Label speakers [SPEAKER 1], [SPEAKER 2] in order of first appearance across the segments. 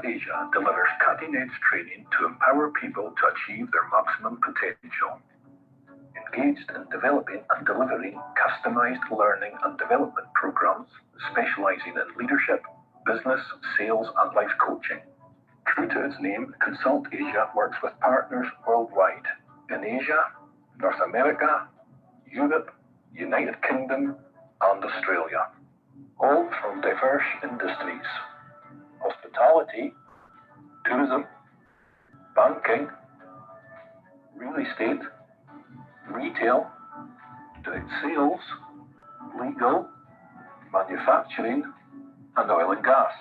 [SPEAKER 1] ConsultAsia delivers cutting-edge training to empower people to achieve their maximum potential. Engaged in developing and delivering customized learning and development programs specializing in leadership, business, sales, and life coaching. True to its name, ConsultAsia works with partners worldwide in Asia, North America, Europe, United Kingdom, and Australia, all from diverse industries: hospitality, tourism, banking, real estate, retail, direct sales, legal, manufacturing, and oil and gas.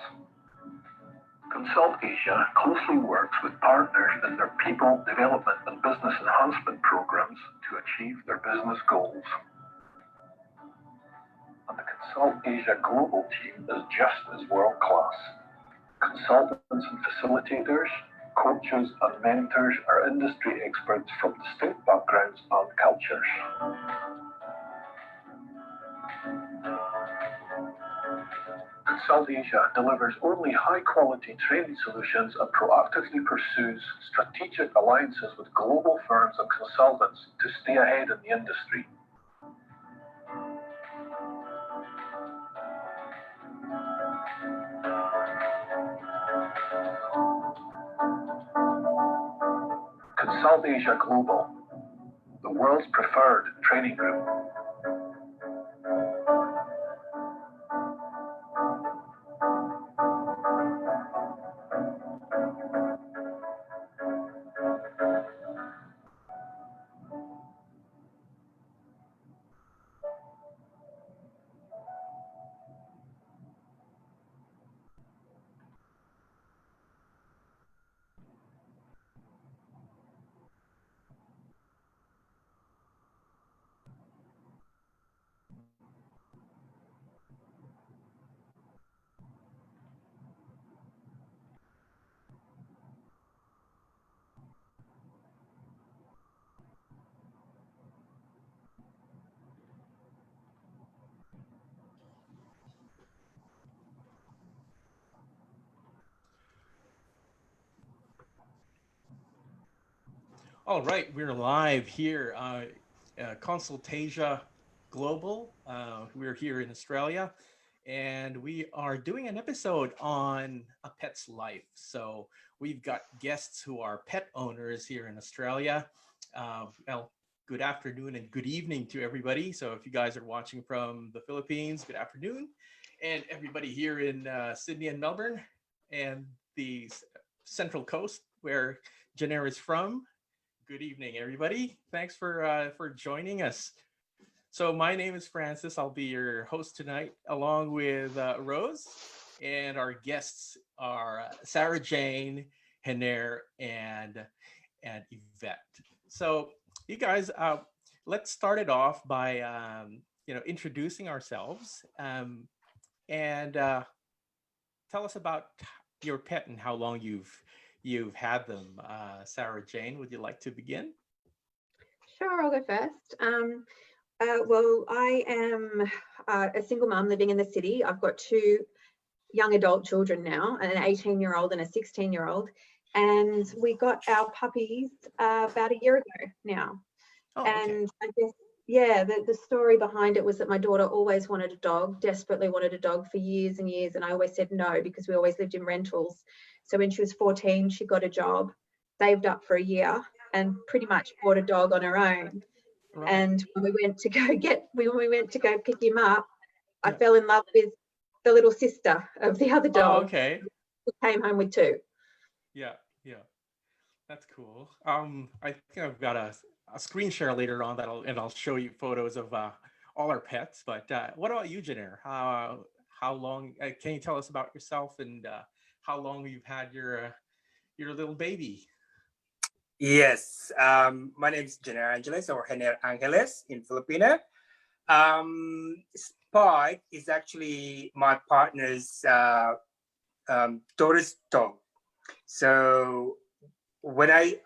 [SPEAKER 1] ConsultAsia closely works with partners in their people development and business enhancement programs to achieve their business goals. And the ConsultAsia Global team is just as world-class. Consultants and facilitators, coaches and mentors are industry experts from distinct backgrounds and cultures. ConsultAsia delivers only high-quality training solutions and proactively pursues strategic alliances with global firms and consultants to stay ahead in the industry. ConsultAsia Global, the world's preferred training group.
[SPEAKER 2] All right, we're live here, ConsultAsia Global. We're here in Australia, and we are doing an episode on a pet's life. So we've got guests who are pet owners here in Australia. Well, good afternoon and good evening to everybody. So if you guys are watching from the Philippines, good afternoon. And everybody here in Sydney and Melbourne and the Central Coast, where Jenner is from, good evening, everybody. Thanks for joining us. So my name is Francis. I'll be your host tonight, along with Rose, and our guests are Sarah Jane, Hener, and Yvette. So you guys, let's start it off by introducing ourselves and tell us about your pet and how long you've had them. Sarah Jane, would you like to begin?
[SPEAKER 3] Sure, I'll go first. Well, I am a single mum living in the city. I've got two young adult children now, an 18-year-old and a 16-year-old. And we got our puppies about a year ago now.
[SPEAKER 2] Oh, okay.
[SPEAKER 3] And I guess, yeah, the story behind it was that my daughter always wanted a dog, desperately wanted a dog for years and years. And I always said no, because we always lived in rentals. So when she was 14, she got a job, saved up for a year, and pretty much bought a dog on her own.
[SPEAKER 2] Right.
[SPEAKER 3] And when we went to go pick him up, I fell in love with the little sister of the other dog.
[SPEAKER 2] Oh, okay.
[SPEAKER 3] We came home with two.
[SPEAKER 2] Yeah, that's cool. I think I've got a screen share later on I'll show you photos of all our pets. But what about you, Jenner? How long? Can you tell us about yourself and how long you've had your little baby?
[SPEAKER 4] Yes, my name is Jenner Angeles, or Hener Angeles in Filipino. Spike is actually my partner's daughter's dog. So when I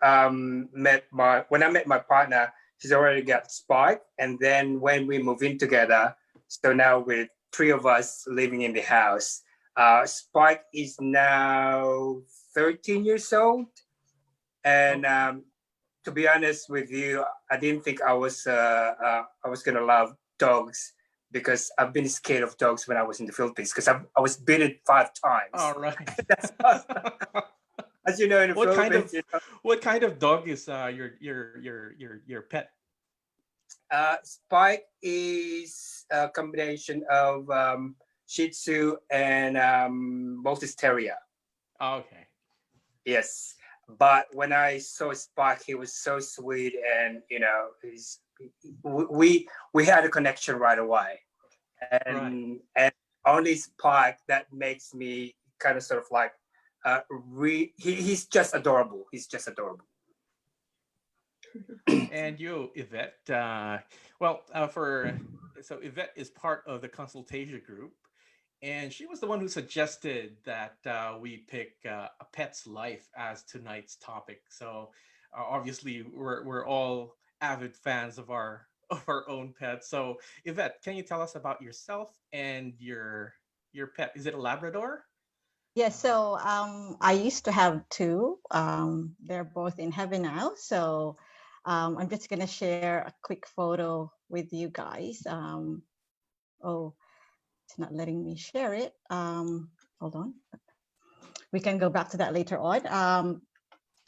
[SPEAKER 4] met my partner, she's already got Spike, and then when we moved in together, so now we're three of us living in the house. Spike is now 13 years old, and to be honest with you, I didn't think I was gonna love dogs because I've been scared of dogs when I was in the Philippines because I was bitten 5 times.
[SPEAKER 2] All right.
[SPEAKER 4] That's as you know, in the Philippines,
[SPEAKER 2] what kind of dog is your pet?
[SPEAKER 4] Spike is a combination of Shih Tzu and Maltese Terrier.
[SPEAKER 2] Okay.
[SPEAKER 4] Yes, but when I saw Spike, he was so sweet, and we had a connection right away, and only Spike that makes me kind of sort of like he's just adorable. He's just adorable.
[SPEAKER 2] And you, Yvette, so Yvette is part of the ConsultAsia group, and she was the one who suggested that we pick a pet's life as tonight's topic. So obviously, we're all avid fans of our own pets. So Yvette, can you tell us about yourself and your pet? Is it a Labrador?
[SPEAKER 5] Yes, so I used to have 2. They're both in heaven now. So I'm just going to share a quick photo with you guys. Oh, it's not letting me share it. Hold on. We can go back to that later on.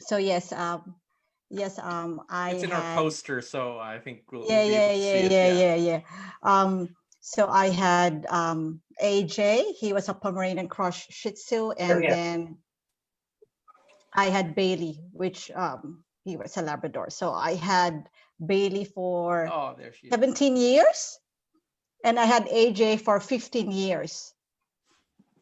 [SPEAKER 5] So yes, I
[SPEAKER 2] It's in our poster, so I think we'll be
[SPEAKER 5] yeah,
[SPEAKER 2] able to see it.
[SPEAKER 5] Yeah. So I had AJ. He was a Pomeranian cross Shih Tzu, and then I had Bailey, which he was a Labrador. So I had Bailey for 17 years, and I had AJ for 15 years.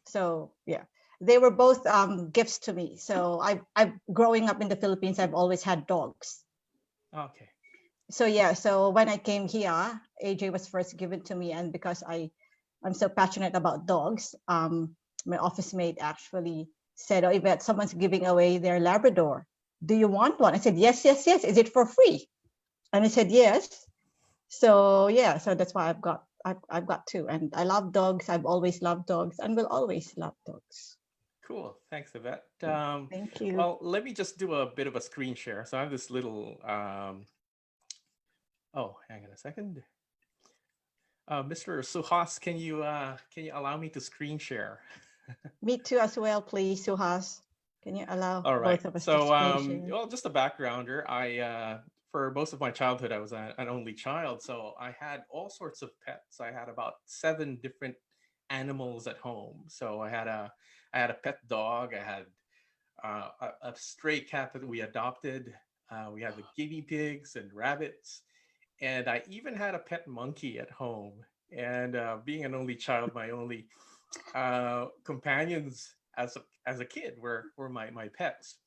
[SPEAKER 5] So yeah, they were both gifts to me. So I've growing up in the Philippines, I've always had dogs.
[SPEAKER 2] Okay.
[SPEAKER 5] So yeah, so when I came here, AJ was first given to me, and because I'm so passionate about dogs, my office mate actually said, "Oh, Yvette, someone's giving away their Labrador. Do you want one?" I said, "Yes, yes, yes. Is it for free?" And he said, "Yes." So yeah, so that's why I've got 2, and I love dogs. I've always loved dogs, and will always love dogs.
[SPEAKER 2] Cool. Thanks, Yvette.
[SPEAKER 5] Thank you.
[SPEAKER 2] Well, let me just do a bit of a screen share. So I have this little. Oh, hang on a second. Mr. Suhas, can you allow me to screen share?
[SPEAKER 5] Me too, as well, please, Suhas. Can you allow both of us to screen share?
[SPEAKER 2] Well, just a backgrounder. For most of my childhood, I was an only child, so I had all sorts of pets. I had about 7 different animals at home. So I had a pet dog. I had a stray cat that we adopted. We had the guinea pigs and rabbits, and I even had a pet monkey at home. And being an only child, my only companions as a kid were my pets.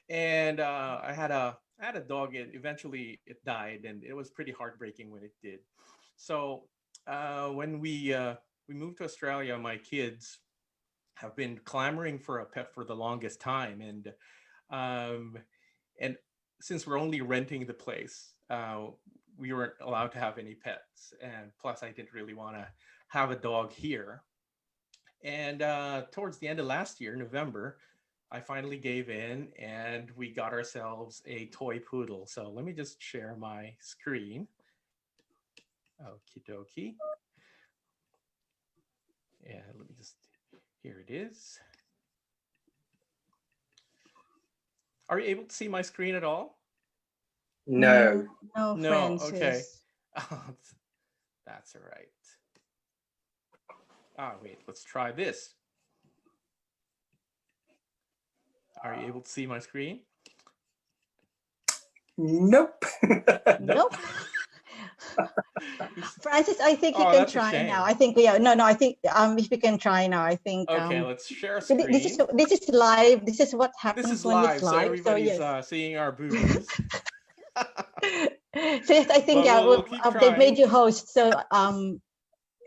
[SPEAKER 2] And I had a dog, and eventually it died, and it was pretty heartbreaking when it did. So when we moved to Australia, my kids have been clamoring for a pet for the longest time, and since we're only renting the place, we weren't allowed to have any pets, and plus I didn't really want to have a dog here. And towards the end of last year, November, I finally gave in, and we got ourselves a toy poodle. So let me just share my screen. Okie dokie. And let me just, here it is. Are you able to see my screen at all?
[SPEAKER 4] No.
[SPEAKER 5] No, Francis.
[SPEAKER 2] Okay. That's all right. Wait, let's try this. Are you able to see my screen?
[SPEAKER 4] Nope.
[SPEAKER 5] Nope. Francis, I think you can
[SPEAKER 2] That's a
[SPEAKER 5] try
[SPEAKER 2] shame.
[SPEAKER 5] now. I think I think if you can try now, I think
[SPEAKER 2] Okay, let's share a screen.
[SPEAKER 5] this is live. This is what happens
[SPEAKER 2] This is
[SPEAKER 5] when
[SPEAKER 2] live,
[SPEAKER 5] it's live.
[SPEAKER 2] so everybody's
[SPEAKER 5] yes.
[SPEAKER 2] seeing our boobs.
[SPEAKER 5] So yes, I think
[SPEAKER 2] But we'll keep
[SPEAKER 5] they've made
[SPEAKER 2] trying.
[SPEAKER 5] you host, so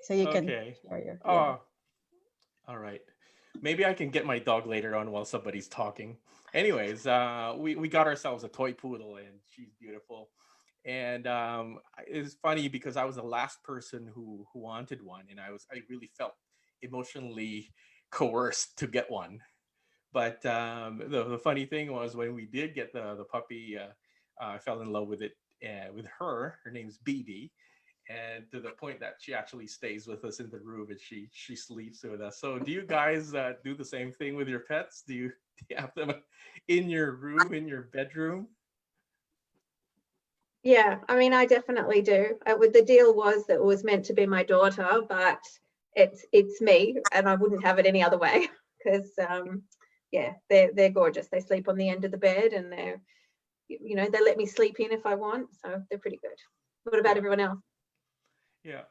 [SPEAKER 5] you can
[SPEAKER 2] Okay.
[SPEAKER 5] share your.
[SPEAKER 2] Oh, all right. Maybe I can get my dog later on while somebody's talking. Anyways, we got ourselves a toy poodle, and she's beautiful. And it's funny because I was the last person who wanted one, and I really felt emotionally coerced to get one. But the funny thing was when we did get the puppy, I fell in love with it with her. Her name's BB, and to the point that she actually stays with us in the room and she sleeps with us. So do you guys do the same thing with your pets? Do you have them in your room, in your bedroom?
[SPEAKER 3] Yeah, I mean, I definitely do. The deal was that it was meant to be my daughter, but it's me, and I wouldn't have it any other way because yeah, they're gorgeous. They sleep on the end of the bed, and they're, you know, they let me sleep in if I want, so they're pretty good. What about everyone else?
[SPEAKER 2] Yeah.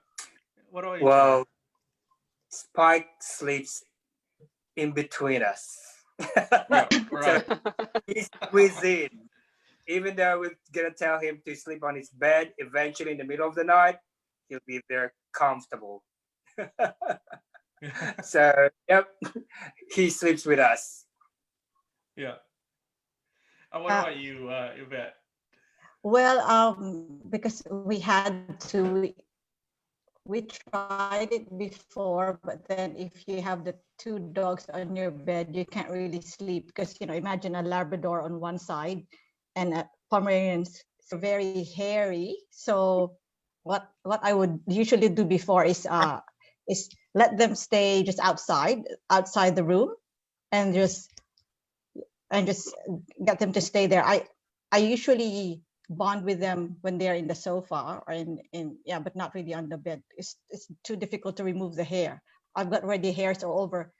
[SPEAKER 2] What about you?
[SPEAKER 4] Well, Spike sleeps in between us.
[SPEAKER 2] Yeah, right.
[SPEAKER 4] So he's within. Even though we're gonna tell him to sleep on his bed, eventually in the middle of the night, he'll be there comfortable. So yep, he sleeps with us.
[SPEAKER 2] Yeah. What about you, Yvette?
[SPEAKER 5] Well, because we tried it before, but then if you have the two dogs on your bed, you can't really sleep because, you know, imagine a Labrador on one side and a Pomeranian's very hairy. So what I would usually do before is let them stay just outside the room and just get them to stay there. I usually bond with them when they're in the sofa or in yeah, but not really on the bed. It's too difficult to remove the hair. I've got already hairs all over.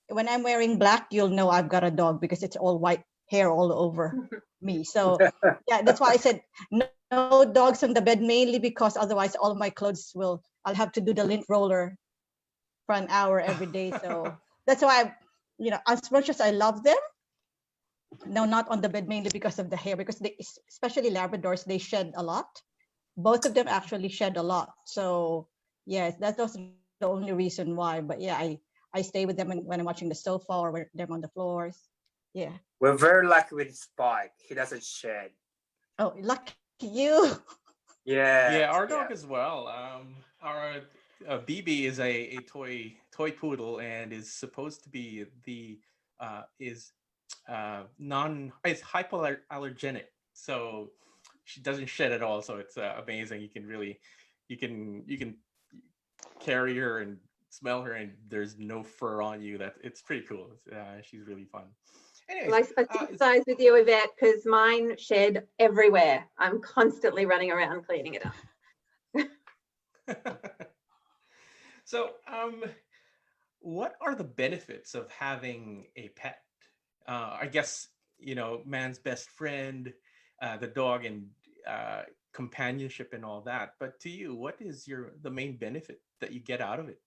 [SPEAKER 5] When I'm wearing black, you'll know I've got a dog because it's all white hair all over me. So yeah, that's why I said no dogs on the bed, mainly because otherwise all of my clothes I'll have to do the lint roller for an hour every day. So that's why you know, as much as I love them, no, not on the bed, mainly because of the hair, because they, especially Labradors, they shed a lot. Both of them actually shed a lot. So yes, that was the only reason why. But yeah, I stay with them when I'm watching the sofa or when they're on the floors. Yeah.
[SPEAKER 4] We're very lucky with Spike. He doesn't shed.
[SPEAKER 5] Oh, lucky you.
[SPEAKER 4] Yeah.
[SPEAKER 2] Yeah, our dog as well. Our BB is a toy poodle and is supposed to be the is is hypoallergenic, so she doesn't shed at all. So it's amazing. You can carry her and smell her, and there's no fur on you. It's pretty cool. She's really fun. Anyways,
[SPEAKER 3] Well, I sympathize with you, Yvette, because mine shed everywhere. I'm constantly running around cleaning it up.
[SPEAKER 2] So, what are the benefits of having a pet? I guess, you know, man's best friend, the dog, and companionship and all that. But to you, what is the main benefit that you get out of it?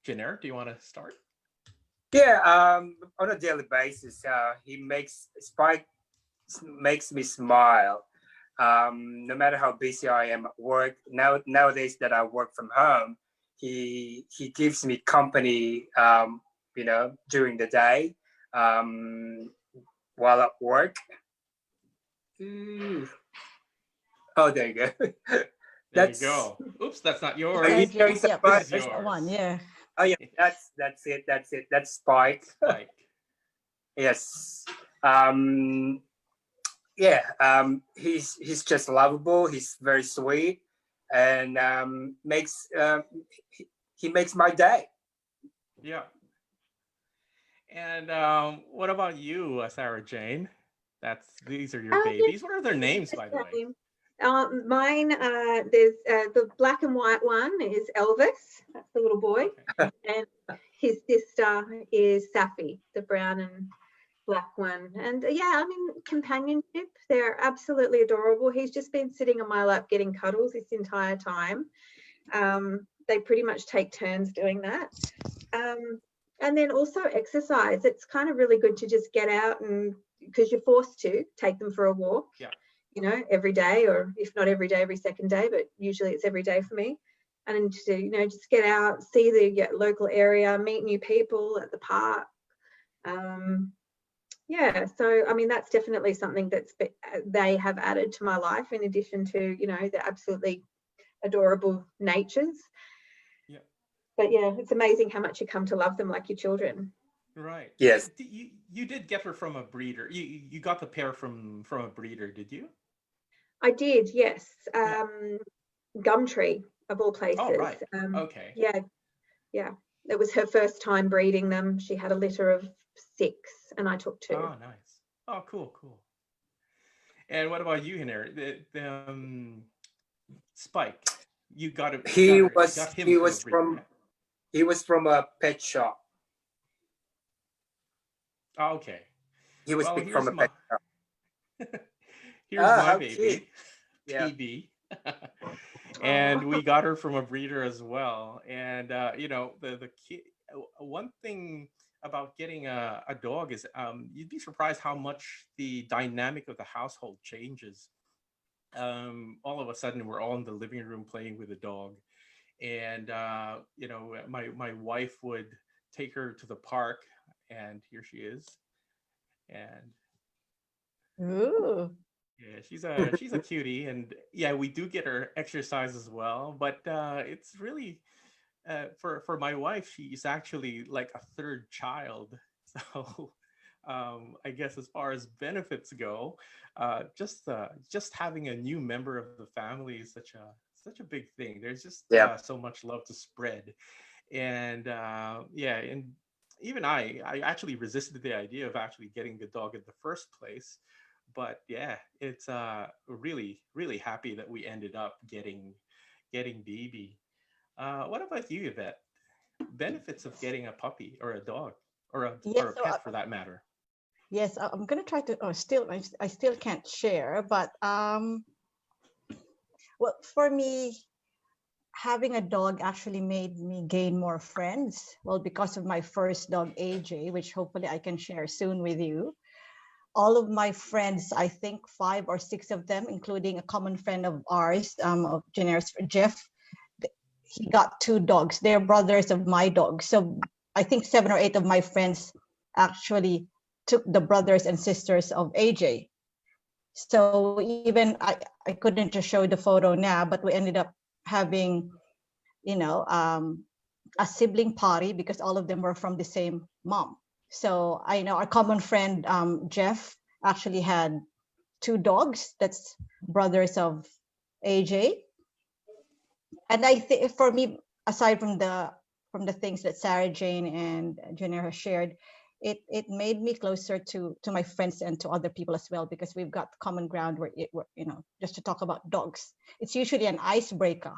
[SPEAKER 2] Jenner, do you want to start?
[SPEAKER 4] Yeah. On a daily basis, Spike makes me smile. No matter how busy I am at work, nowadays that I work from home, he gives me company. You know, during the day, while at work. Ooh. Oh, there you go.
[SPEAKER 2] There you go. Oops, that's not yours.
[SPEAKER 4] Are you showing some
[SPEAKER 5] Yeah,
[SPEAKER 2] This is
[SPEAKER 5] that's
[SPEAKER 2] yours.
[SPEAKER 5] the one. Yeah.
[SPEAKER 4] Oh yeah, that's it. That's Spike.
[SPEAKER 2] Spike.
[SPEAKER 4] Yes. Yeah. He's just lovable. He's very sweet, and he makes my day.
[SPEAKER 2] Yeah. And what about you, Sarah Jane? These are your babies. What are their names, by the way?
[SPEAKER 3] Mine, there's the black and white one is Elvis, that's the little boy,
[SPEAKER 2] Okay.
[SPEAKER 3] and his sister is Safi, the brown and black one. And yeah, I mean, companionship, they're absolutely adorable. He's just been sitting on my lap getting cuddles this entire time. They pretty much take turns doing that. And then also exercise. It's kind of really good to just get out, and because you're forced to take them for a walk.
[SPEAKER 2] Yeah.
[SPEAKER 3] You know, every day, or if not every day, every second day, but usually it's every day for me. And to, you know, just get out, see the local area, meet new people at the park. Yeah, so I mean, that's definitely something they have added to my life, in addition to, you know, the absolutely adorable natures. But yeah, it's amazing how much you come to love them like your children.
[SPEAKER 2] Right.
[SPEAKER 4] Yes.
[SPEAKER 2] You did get her from a breeder. You got the pair from a breeder, did you?
[SPEAKER 3] I did, yes.
[SPEAKER 2] Yeah.
[SPEAKER 3] Gumtree, of all places.
[SPEAKER 2] Oh, right. Okay.
[SPEAKER 3] Yeah. It was her first time breeding them. She had a litter of 6 and I took 2.
[SPEAKER 2] Oh, nice. Oh, cool. And what about you, Hiner? Spike, you got him
[SPEAKER 4] He
[SPEAKER 2] from a breeder, right?
[SPEAKER 4] he was from a pet shop.
[SPEAKER 2] Oh, okay.
[SPEAKER 4] He was
[SPEAKER 2] Well,
[SPEAKER 4] picked from a pet shop.
[SPEAKER 2] Here's my
[SPEAKER 4] how
[SPEAKER 2] baby,
[SPEAKER 4] cute. Yeah.
[SPEAKER 2] TB. And we got her from a breeder as well. And the kid, one thing about getting a dog is you'd be surprised how much the dynamic of the household changes. All of a sudden we're all in the living room playing with a dog, and my wife would take her to the park, and here she is, and
[SPEAKER 5] Ooh.
[SPEAKER 2] yeah, she's a cutie, and yeah, we do get her exercise as well, but it's really for my wife, she's actually like a third child. So I guess as far as benefits go, just having a new member of the family is such a big thing. There's just so much love to spread, and and even I actually resisted the idea of actually getting the dog in the first place. But yeah, it's really happy that we ended up getting BB. What about you, Yvette? Benefits of getting a puppy or a dog or a pet for that matter.
[SPEAKER 5] Yes, I'm gonna try to. Oh, I still can't share, but well, for me, having a dog actually made me gain more friends. Well, because of my first dog, AJ, which hopefully I can share soon with you. All of my friends, I think 5 or 6 of them, including a common friend of ours, of Jenner's, Jeff, he got 2 dogs. They're brothers of my dog. So I think 7 or 8 of my friends actually took the brothers and sisters of AJ. So even I couldn't just show the photo now, but we ended up having, a sibling party because all of them were from the same mom. So I know our common friend, Jeff, actually had 2 dogs. That's brothers of AJ. And I think for me, aside from the things that Sarah Jane and Jenner has shared, it made me closer to my friends and to other people as well, because we've got common ground where just to talk about dogs. It's usually an icebreaker,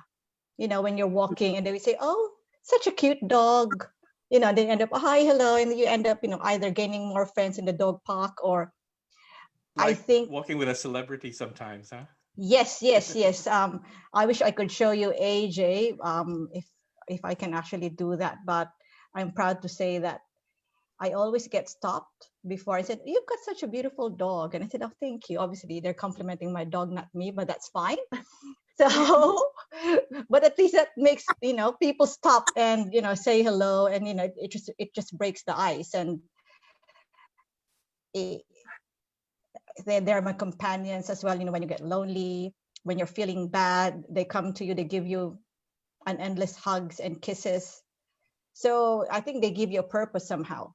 [SPEAKER 5] when you're walking and they would say, "Oh, such a cute dog." They end up, "Hi, hello," and you end up, either gaining more friends in the dog park or
[SPEAKER 2] like
[SPEAKER 5] I think
[SPEAKER 2] walking with a celebrity sometimes, huh?
[SPEAKER 5] Yes. I wish I could show you AJ, if I can actually do that, but I'm proud to say that I always get stopped before. I said, "You've got such a beautiful dog," and I said, "Oh, thank you." Obviously, they're complimenting my dog, not me, but that's fine. So, but at least that makes people stop and say hello, and it just breaks the ice, and they're my companions as well. When you get lonely, when you're feeling bad, they come to you, they give you an endless hugs and kisses. So I think they give you a purpose somehow.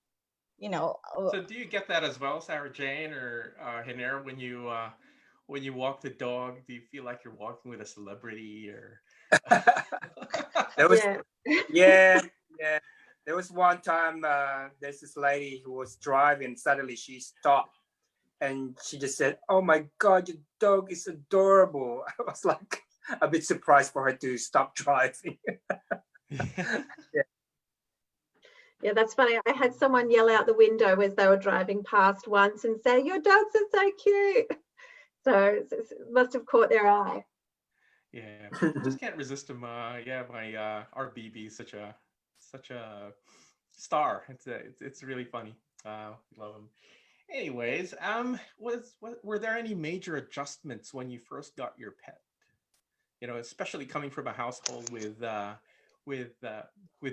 [SPEAKER 2] So do you get that as well, Sarah Jane or Hiner, when you walk the dog? Do you feel like you're walking with a celebrity or?
[SPEAKER 4] There was yeah. There was one time there's this lady who was driving. Suddenly she stopped and she just said, "Oh my God, your dog is adorable." I was like a bit surprised for her to stop driving.
[SPEAKER 3] Yeah, that's funny. I had someone yell out the window as they were driving past once and say, "Your dogs are so cute." So it must have caught their eye.
[SPEAKER 2] Yeah, just can't resist him. My our BB is such a star. It's really funny. Love him. Anyways, were there any major adjustments when you first got your pet? Especially coming from a household with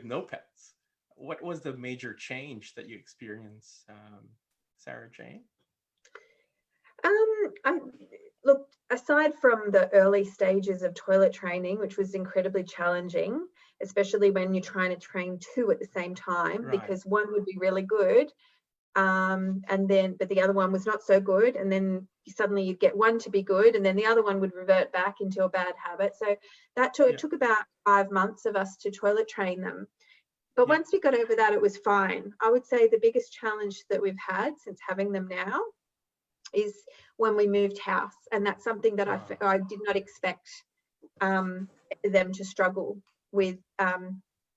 [SPEAKER 2] no pets. What was the major change that you experienced, Sarah Jane?
[SPEAKER 3] Look, aside from the early stages of toilet training, which was incredibly challenging, especially when you're trying to train two at the same time,
[SPEAKER 2] Right.
[SPEAKER 3] because one would be really good, but the other one was not so good, and then suddenly you'd get one to be good, and then the other one would revert back into a bad habit. So that it took about 5 months of us to toilet train them. But once we got over that, it was fine. I would say the biggest challenge that we've had since having them now is when we moved house, and that's something that I did not expect them to struggle with,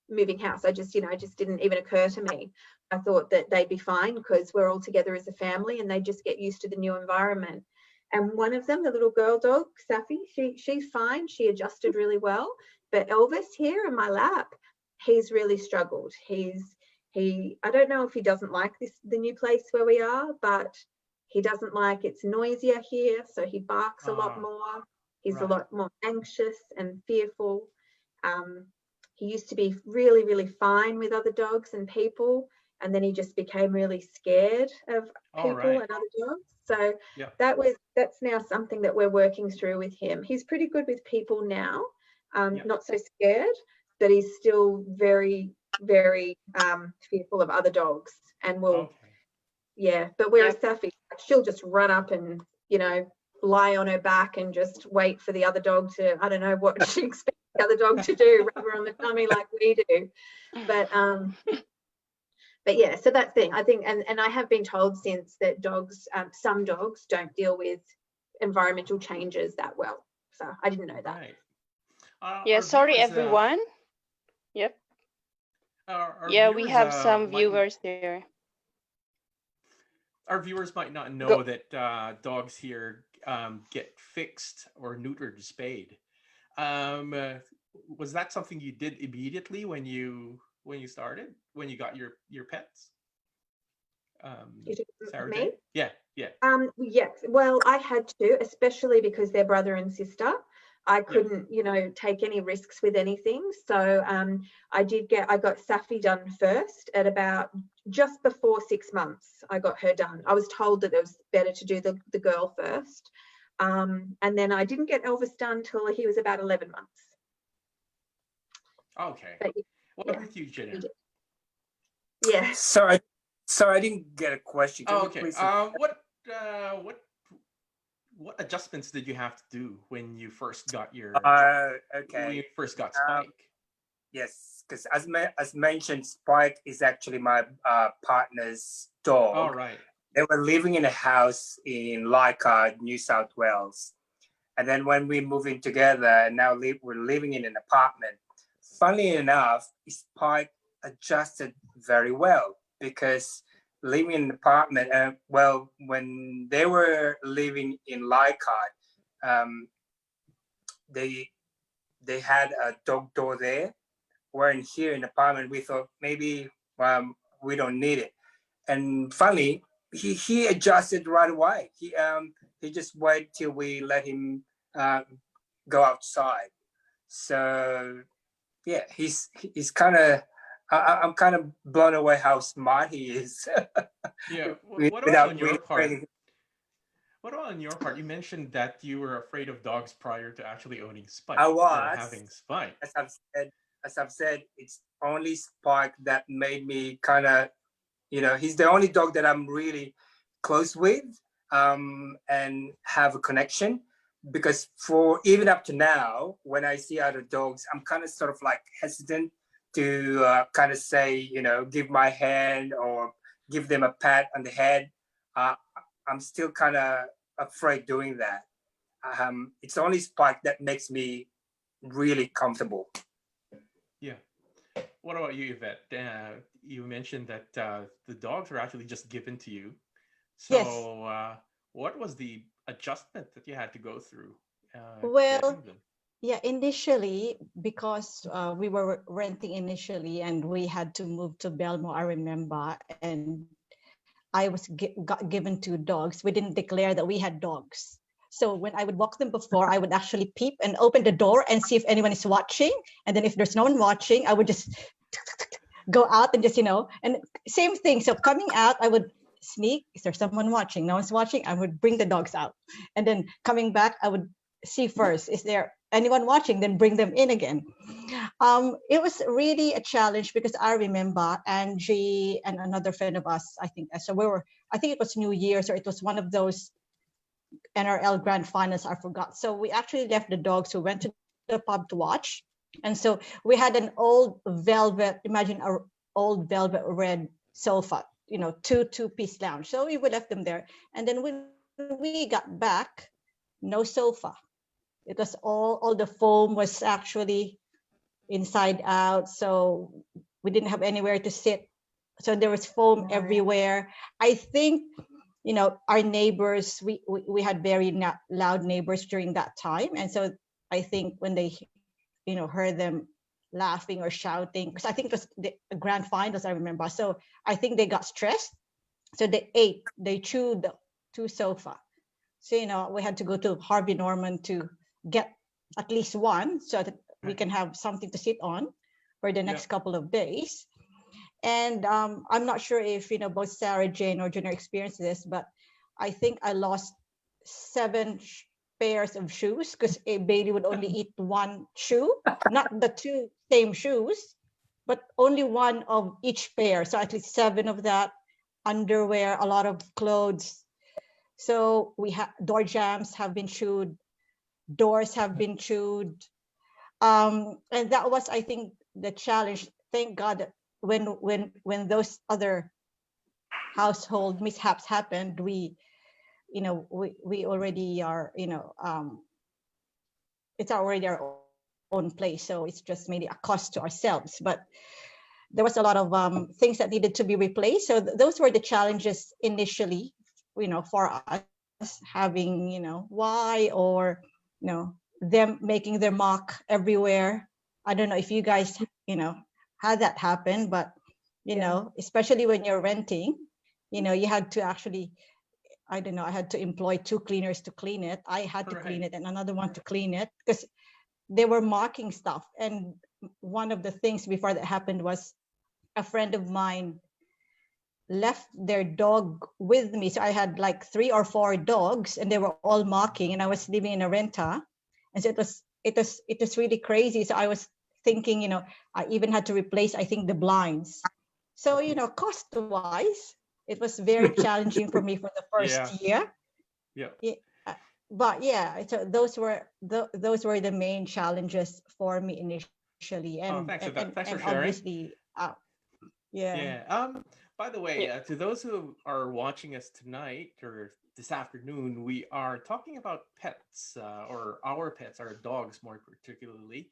[SPEAKER 3] moving house. I just didn't even occur to me. I thought that they'd be fine because we're all together as a family, and they just get used to the new environment. And one of them, the little girl dog, Safi, she's fine. She adjusted really well. But Elvis here in my lap, he's really struggled. I don't know if he doesn't like the new place where we are, but he doesn't like it's noisier here, so he barks a lot more. He's a lot more anxious and fearful. He used to be really, really fine with other dogs and people, and then he just became really scared of people and other dogs. So that's now something that we're working through with him. He's pretty good with people now, not so scared, but he's still very, very fearful of other dogs, and will, but whereas Safi, she'll just run up and, lie on her back and just wait for the other dog to, I don't know what she expects the other dog to do, rub her on the tummy like we do. But yeah, so that's the thing. I think, and I have been told since that dogs, some dogs don't deal with environmental changes that well. So I didn't know that.
[SPEAKER 6] Yeah, sorry everyone. Yep. Yeah, we have some viewers there.
[SPEAKER 2] Our viewers might not know that dogs here get fixed or neutered, spayed. Was that something you did immediately when you started, when you got your pets?
[SPEAKER 3] Me?
[SPEAKER 2] Yeah.
[SPEAKER 3] Yes. Well, I had to, especially because they're brother and sister. I couldn't, take any risks with anything. So I got Safi done first at about just before 6 months. I got her done. I was told that it was better to do the girl first. And then I didn't get Elvis done till he was about 11 months.
[SPEAKER 2] Okay. What with you, Jenna?
[SPEAKER 3] Yeah.
[SPEAKER 4] Sorry, I didn't get a question. Can you
[SPEAKER 2] Okay.
[SPEAKER 4] please-
[SPEAKER 2] What adjustments did you have to do when you first got your when you first got Spike?
[SPEAKER 4] Yes, because as mentioned, Spike is actually my partner's dog.
[SPEAKER 2] All right.
[SPEAKER 4] They were living in a house in Leichhardt, New South Wales. And then when we moved in together, and now we're living in an apartment. Funnily enough, Spike adjusted very well, because living in an apartment, when they were living in Leichhardt, they had a dog door there. Wherein here in the apartment, we thought maybe we don't need it. And finally, he adjusted right away. He just waited till we let him go outside. So yeah, he's kind of. I'm kind of blown away how smart he is.
[SPEAKER 2] Yeah. What about on your part? What about on your part? You mentioned that you were afraid of dogs prior to actually owning Spike.
[SPEAKER 4] I was.
[SPEAKER 2] Having Spike.
[SPEAKER 4] As I've said, it's only Spike that made me kind of, he's the only dog that I'm really close with and have a connection. Because for even up to now, when I see other dogs, I'm kind of sort of like hesitant to kind of say, give my hand or give them a pat on the head. I'm still kind of afraid doing that. It's only Spike that makes me really comfortable.
[SPEAKER 2] Yeah. What about you, Yvette? You mentioned that the dogs were actually just given to you. So
[SPEAKER 5] Yes.
[SPEAKER 2] What was the adjustment that you had to go through?
[SPEAKER 5] Well, yeah, initially, because we were renting initially and we had to move to Belmore, I remember, and I was got given 2 dogs. We didn't declare that we had dogs. So when I would walk them before, I would actually peep and open the door and see if anyone is watching. And then if there's no one watching, I would just go out and just, and same thing. So coming out, I would sneak. Is there someone watching? No one's watching. I would bring the dogs out. And then coming back, I would see first, is there anyone watching? Then bring them in again. It was really a challenge because I remember Angie and another friend of us, I think. So I think it was New Year's, or it was one of those NRL grand finals, I forgot. So we actually left the dogs who went to the pub to watch. And so we had an old velvet, imagine an old velvet red sofa, two-piece lounge. So we left them there. And then when we got back, no sofa. It was all the foam was actually inside out. So we didn't have anywhere to sit. So there was foam everywhere. I think, our neighbors, we had very loud neighbors during that time. And so I think when they, heard them laughing or shouting, because I think it was the grand finals, I remember. So I think they got stressed. So they chewed the two sofa. So, we had to go to Harvey Norman to get at least one so that we can have something to sit on for the next couple of days. And I'm not sure if, both Sarah Jane or Junior experienced this, but I think I lost 7 pairs of shoes because Bailey would only eat one shoe, not the 2 same shoes, but only one of each pair. So at least 7 of that, underwear, a lot of clothes. So we have door jambs have been chewed, doors have been chewed. And that was, I think, the challenge. Thank God that when those other household mishaps happened, we already are, it's already our own place. So it's just maybe a cost to ourselves. But there was a lot of things that needed to be replaced. So those were the challenges initially, for us having, why, or, them making their mock everywhere. I don't know if you guys, had that happen, but, especially when you're renting, you had to actually, I don't know, I had to employ 2 cleaners to clean it. I had to clean it and another one to clean it because they were marking stuff. And one of the things before that happened was a friend of mine left their dog with me. So I had like 3 or 4 dogs and they were all marking, and I was living in a renta. And so it was really crazy. So I was thinking, I even had to replace, I think, the blinds. So, cost wise, it was very challenging for me for the first year. But so those were the main challenges for me initially. And
[SPEAKER 2] thanks for sharing.
[SPEAKER 5] Obviously,
[SPEAKER 2] by the way, to those who are watching us tonight or this afternoon, we are talking about pets, or our pets, our dogs more particularly.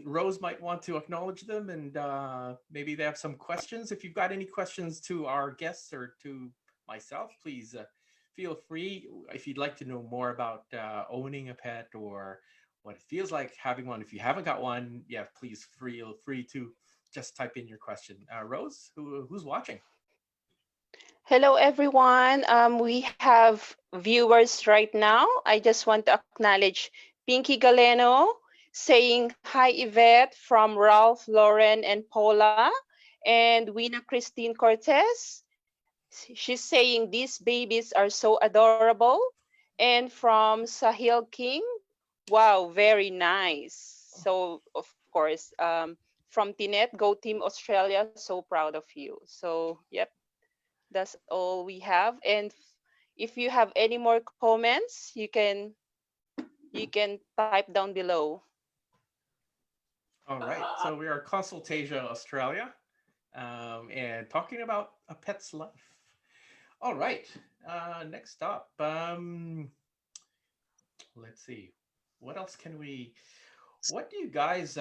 [SPEAKER 2] Rose might want to acknowledge them, and maybe they have some questions. If you've got any questions to our guests or to myself, please feel free. If you'd like to know more about owning a pet or what it feels like having one, if you haven't got one, please feel free to just type in your question. Rose, who's watching?
[SPEAKER 6] Hello, everyone. We have viewers right now. I just want to acknowledge Pinky Galeno saying hi, Yvette, from Ralph, Lauren, and Paula, and Wina Christine Cortez. She's saying these babies are so adorable. And from Sahil King, wow, very nice. So, of course, from Tinet, Go Team Australia, so proud of you. So, yep, that's all we have. And if you have any more comments, you can type down below.
[SPEAKER 2] All right, so we are ConsultAsia Australia, and talking about a pet's life. All right, next up, let's see, what else can we? What do you guys?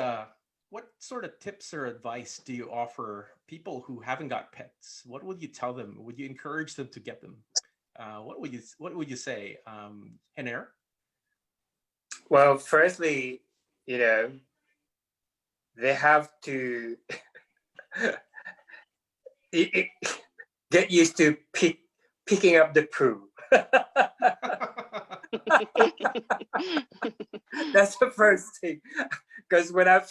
[SPEAKER 2] What sort of tips or advice do you offer people who haven't got pets? What would you tell them? Would you encourage them to get them? What would you say, Hener?
[SPEAKER 4] Well, firstly, they have to get used to picking up the poo. That's the first thing, because when I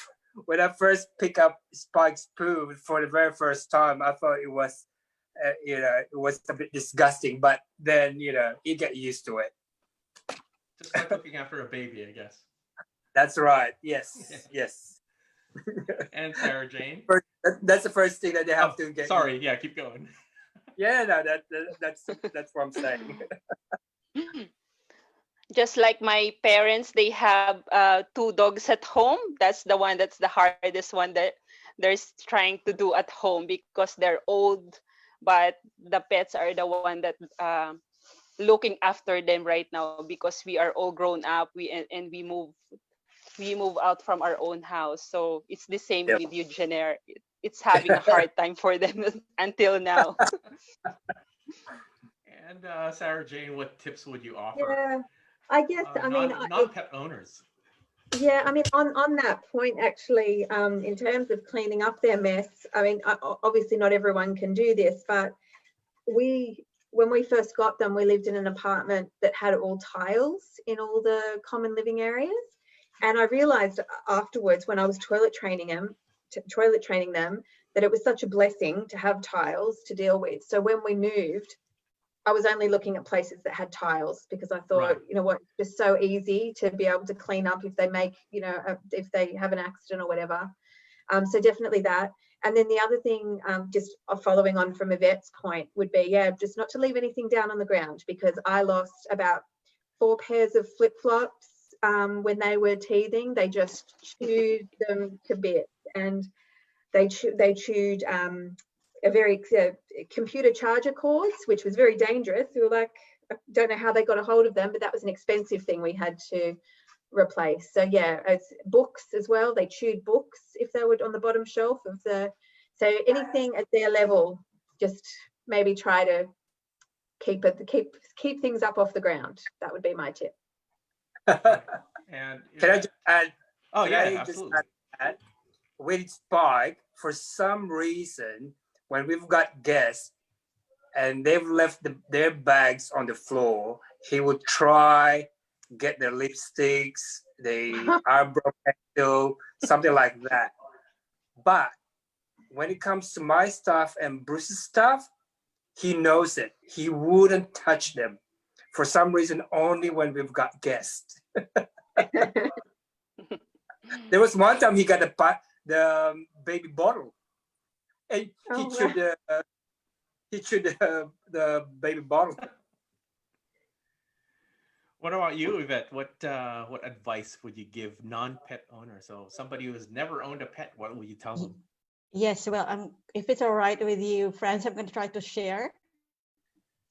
[SPEAKER 4] first pick up Spike's poo for the very first time, I thought it was it was a bit disgusting, but then you get used to it.
[SPEAKER 2] Just like looking after a baby, I guess.
[SPEAKER 4] That's right. Yes. Yes.
[SPEAKER 2] And Sarah Jane.
[SPEAKER 4] That's the first thing that they have
[SPEAKER 2] Oh,
[SPEAKER 4] to get.
[SPEAKER 2] sorry. Yeah, keep going.
[SPEAKER 4] Yeah, no, that's what I'm saying.
[SPEAKER 6] Just like my parents, they have 2 dogs at home. That's the hardest one that they're trying to do at home because they're old, but the pets are the one that looking after them right now because we are all grown up. And we move out from our own house. So it's the same
[SPEAKER 4] Yep.
[SPEAKER 6] with you, Jenner. It's having a hard time for them until now.
[SPEAKER 2] And Sarah Jane, what tips would you offer?
[SPEAKER 3] Yeah, I guess, I mean,
[SPEAKER 2] non-pet owners.
[SPEAKER 3] yeah, I mean, on that point, actually, in terms of cleaning up their mess, I mean, obviously not everyone can do this, but when we first got them, we lived in an apartment that had all tiles in all the common living areas. And I realized afterwards when I was toilet training them, that it was such a blessing to have tiles to deal with. So when we moved, I was only looking at places that had tiles because I thought,
[SPEAKER 2] Right.
[SPEAKER 3] you know what, it's just so easy to be able to clean up if they make, you know, if they have an accident or whatever. So definitely that. And then the other thing, just following on from Yvette's point, would be, yeah, just not to leave anything down on the ground, because I lost about 4 pairs of flip-flops when they were teething. They just chewed them to bits, and they chewed a very computer charger cords, which was very dangerous. We were like, I don't know how they got a hold of them, but that was an expensive thing we had to replace. So yeah, it's books as well. They chewed books if they were on the bottom shelf of the, so anything at their level, just maybe try to keep things up off the ground. That would be my tip.
[SPEAKER 2] And
[SPEAKER 4] Can I just add?
[SPEAKER 2] Oh
[SPEAKER 4] can
[SPEAKER 2] yeah,
[SPEAKER 4] I just
[SPEAKER 2] absolutely.
[SPEAKER 4] add, with Spike, for some reason, when we've got guests and they've left their bags on the floor, he would try get their lipsticks, the eyebrow pencil, something like that. But when it comes to my stuff and Bruce's stuff, he knows it. He wouldn't touch them. For some reason, only when we've got guests. There was one time he got the baby bottle, and he chewed the baby bottle.
[SPEAKER 2] What about you, Yvette? What advice would you give non-pet owners? So somebody who has never owned a pet, what would you tell them?
[SPEAKER 5] Yes, well, if it's all right with you, friends, I'm going to try to share.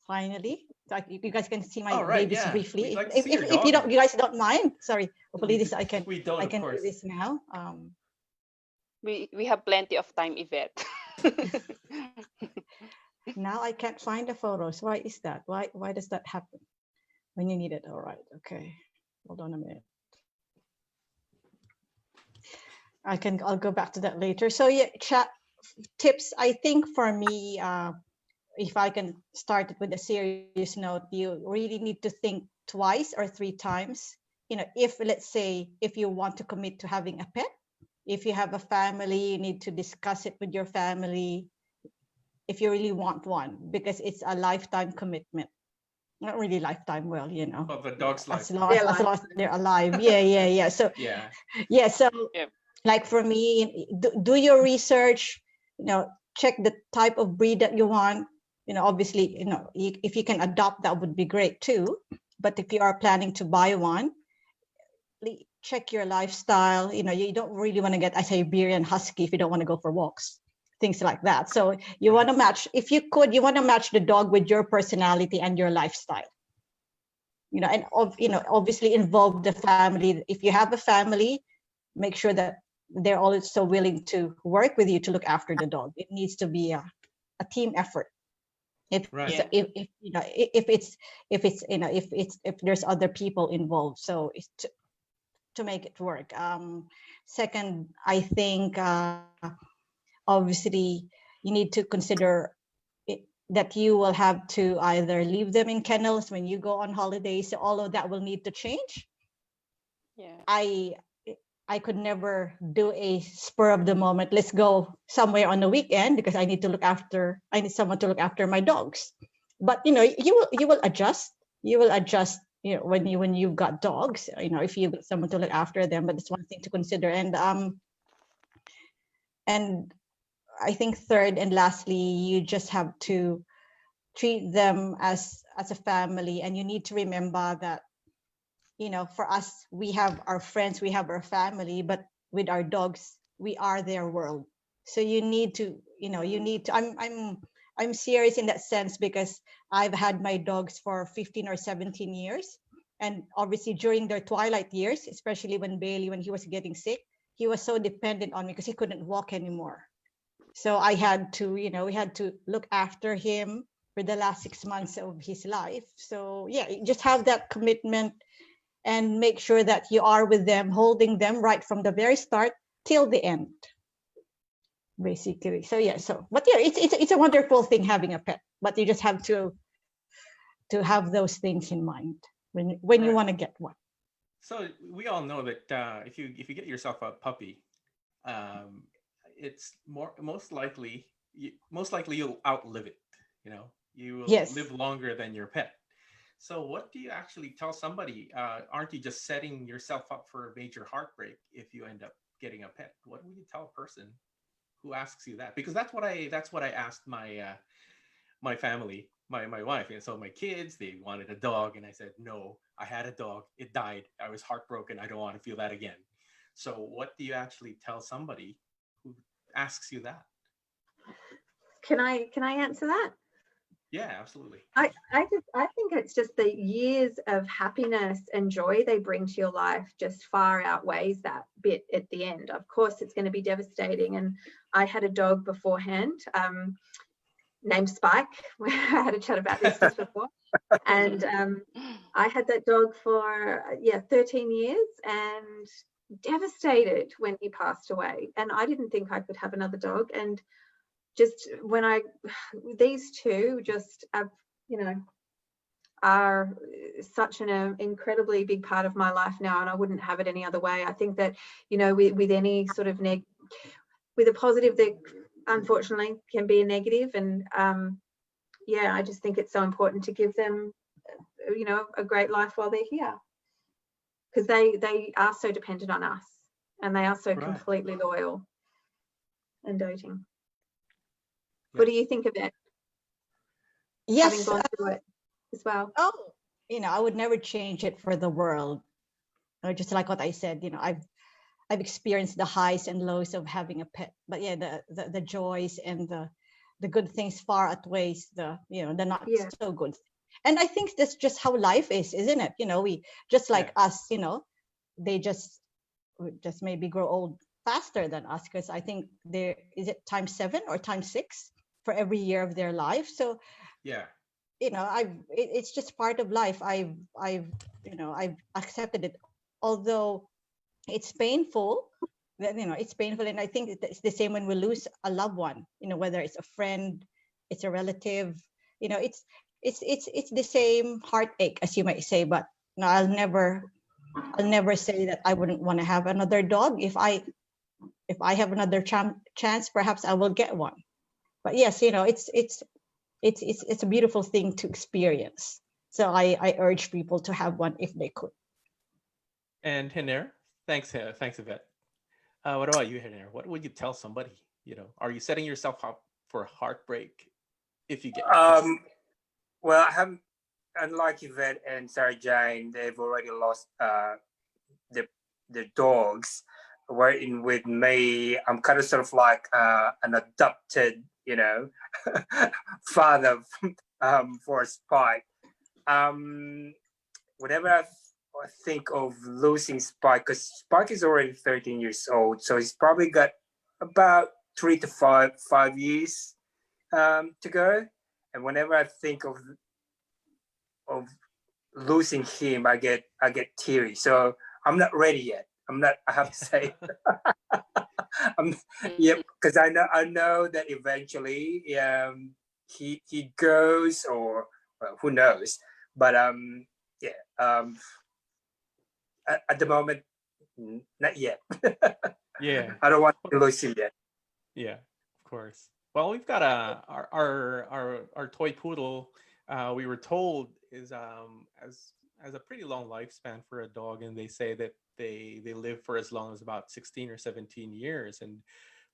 [SPEAKER 5] Finally, like you guys can see my babies briefly.
[SPEAKER 2] We'd like to
[SPEAKER 5] If
[SPEAKER 2] see your
[SPEAKER 5] you
[SPEAKER 2] dog.
[SPEAKER 5] you guys don't mind, sorry. Hopefully, this I can
[SPEAKER 2] We don't,
[SPEAKER 5] I can
[SPEAKER 2] of course.
[SPEAKER 5] do this now.
[SPEAKER 6] We have plenty of time, Yvette.
[SPEAKER 5] Now I can't find the photos. Why is that? Why does that happen when you need it? All right, okay. Hold on a minute. I'll go back to that later. So yeah, chat tips. I think for me, if I can start it with a serious note, you really need to think twice or 3 times. You know, if let's say if you want to commit to having a pet, if you have a family, you need to discuss it with your family. If you really want one, because it's a lifetime commitment. Not really lifetime, well, you know.
[SPEAKER 2] Well, the dog's life.
[SPEAKER 5] As long as they're alive. Yeah. So
[SPEAKER 2] yeah.
[SPEAKER 5] So like for me, do your research. You know, check the type of breed that you want. You know, obviously, you know, if you can adopt, that would be great too. But if you are planning to buy one, check your lifestyle. You know, you don't really want to get a Siberian Husky if you don't want to go for walks, things like that. So you want to match, if you could, you want to match the dog with your personality and your lifestyle. You know, and obviously involve the family. If you have a family, make sure that they're also willing to work with you to look after the dog. It needs to be a team effort. If there's other people involved, so it's to make it work. Second, I think obviously you need to consider that you will have to either leave them in kennels when you go on holidays. So all of that will need to change.
[SPEAKER 6] Yeah.
[SPEAKER 5] I could never do a spur of the moment, let's go somewhere on the weekend, because I need someone to look after my dogs. But you know, you will adjust. You will adjust when you've got dogs, if you've got someone to look after them, but it's one thing to consider. And I think third and lastly, you just have to treat them as a family, and you need to remember that, for us, we have our friends, we have our family, but with our dogs, we are their world. So you need to, I'm serious in that sense, because I've had my dogs for 15 or 17 years. And obviously during their twilight years, especially when he was getting sick, he was so dependent on me because he couldn't walk anymore. So I had to, we had to look after him for the last 6 months of his life. So yeah, you just have that commitment and make sure that you are with them, holding them right from the very start till the end, basically. So yeah, but yeah, it's a wonderful thing having a pet, but you just have to have those things in mind when you want to get one.
[SPEAKER 2] So we all know that if you get yourself a puppy, it's most likely you'll outlive it. You will
[SPEAKER 5] Yes.
[SPEAKER 2] live longer than your pet. So what do you actually tell somebody? Aren't you just setting yourself up for a major heartbreak if you end up getting a pet? What would you tell a person who asks you that? Because that's what I asked my my family, my wife. And so my kids, they wanted a dog, and I said, no, I had a dog, it died, I was heartbroken, I don't want to feel that again. So what do you actually tell somebody who asks you that?
[SPEAKER 3] Can I answer that?
[SPEAKER 2] Yeah, absolutely.
[SPEAKER 3] I think it's just the years of happiness and joy they bring to your life just far outweighs that bit at the end. Of course, it's going to be devastating. And I had a dog beforehand, named Spike. I had a chat about this just before. And I had that dog for 13 years and devastated when he passed away. And I didn't think I could have another dog. And just when these two just have, are such an incredibly big part of my life now, and I wouldn't have it any other way. I think that, with any sort of with a positive, there unfortunately can be a negative. And I just think it's so important to give them, a great life while they're here, because they are so dependent on us, and they are so completely loyal and doting. What do you think of it?
[SPEAKER 5] Yes.
[SPEAKER 3] Having gone through it as well.
[SPEAKER 5] Oh, I would never change it for the world. Just like what I said, I've experienced the highs and lows of having a pet, but yeah, the joys and the good things far outweighs the not so good. And I think that's just how life is, isn't it? We just like us, they just maybe grow old faster than us, because I think there is it times 7 or times 6 for every year of their life. So
[SPEAKER 2] yeah,
[SPEAKER 5] it's just part of life. I've accepted it, although it's painful. It's painful, and I think it's the same when we lose a loved one. Whether it's a friend, it's a relative. It's the same heartache, as you might say. But I'll never say that I wouldn't want to have another dog. If I have another chance, perhaps I will get one. But yes, it's a beautiful thing to experience. So I urge people to have one if they could.
[SPEAKER 2] And Hiner, thanks Yvette. What about you, Hiner? What would you tell somebody? Are you setting yourself up for heartbreak if you get?
[SPEAKER 4] Well, I haven't. Unlike Yvette and Sarah Jane, they've already lost the dogs. Wherein with me, I'm kind of sort of like an adopted, father for Spike. Whenever I think of losing Spike, because Spike is already 13 years old, so he's probably got about 3 to 5 years to go. And whenever I think of losing him, I get teary. So I'm not ready yet. I have to say. Because I know that eventually he goes, or well, who knows. But at the moment, not yet.
[SPEAKER 2] Yeah,
[SPEAKER 4] I don't want to lose him yet.
[SPEAKER 2] Yeah, of course. Well, we've got our toy poodle. We were told is as has a pretty long lifespan for a dog, and they say that they live for as long as about 16 or 17 years, and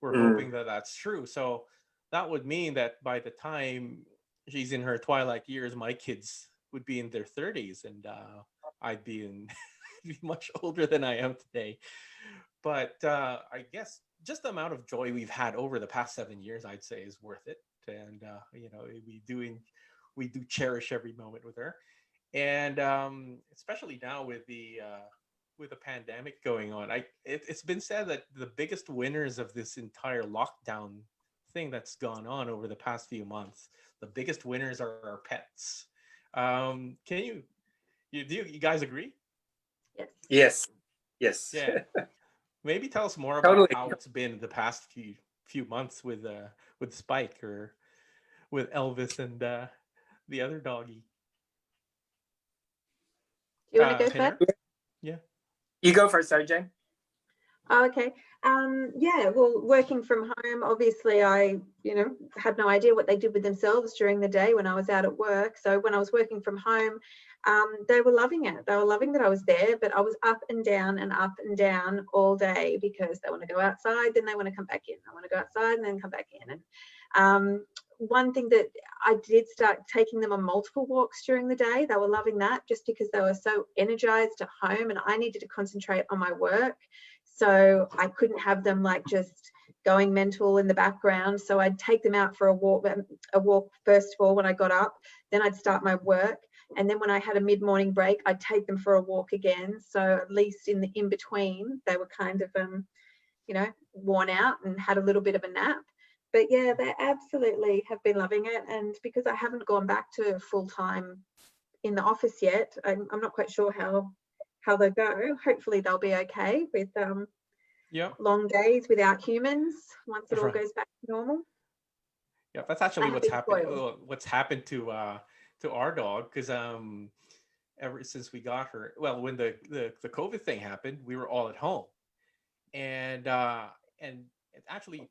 [SPEAKER 2] we're hoping that that's true. So that would mean that by the time she's in her twilight years, my kids would be in their 30s, and I'd be in be much older than I am today. But I guess just the amount of joy we've had over the past 7 years, I'd say, is worth it. And you know, we do cherish every moment with her, and especially now with the pandemic going on, it's been said that the biggest winners of this entire lockdown thing that's gone on over the past few months, the biggest winners are our pets. Can you guys agree?
[SPEAKER 3] Yes.
[SPEAKER 4] Yes.
[SPEAKER 2] Yeah. Maybe tell us more about
[SPEAKER 4] Totally.
[SPEAKER 2] how it's been the past few months with Spike or with Elvis and the other doggy.
[SPEAKER 3] Do you want to go
[SPEAKER 2] Henry?
[SPEAKER 3] first?
[SPEAKER 2] Yeah.
[SPEAKER 4] You go first, Sergeant.
[SPEAKER 3] Oh, okay. Yeah, well, working from home, obviously I, had no idea what they did with themselves during the day when I was out at work. So when I was working from home, they were loving it. They were loving that I was there, but I was up and down all day because they want to go outside, then they want to come back in. I want to go outside and then come back in. And one thing that I did start taking them on multiple walks during the day. They were loving that just because they were so energized at home and I needed to concentrate on my work. So I couldn't have them like just going mental in the background. So I'd take them out for a walk first of all when I got up, then I'd start my work. And then when I had a mid-morning break, I'd take them for a walk again. So at least in the in-between, they were kind of, worn out and had a little bit of a nap. But yeah, they absolutely have been loving it. And because I haven't gone back to full-time in the office yet, I'm not quite sure how they go. Hopefully they'll be okay with long days without humans once it all goes back to normal.
[SPEAKER 2] Yeah, that's actually what's happened to our dog, because ever since we got her, well, when the COVID thing happened, we were all at home, and actually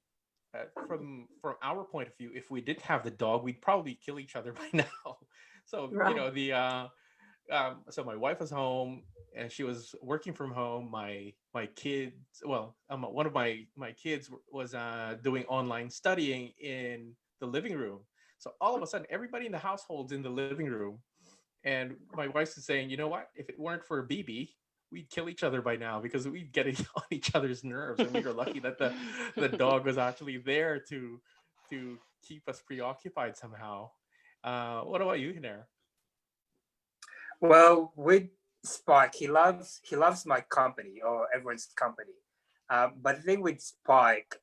[SPEAKER 2] from our point of view, if we didn't have the dog, we'd probably kill each other by now. So so my wife was home and she was working from home. My kids, one of my kids was doing online studying in the living room. So all of a sudden, everybody in the household's in the living room, and my wife's saying, "You know what? If it weren't for BB, we'd kill each other by now because we'd get on each other's nerves." And we were lucky that the dog was actually there to keep us preoccupied somehow. What about you, Hiner?
[SPEAKER 4] Well, with Spike, he loves my company or everyone's company. But the thing with Spike,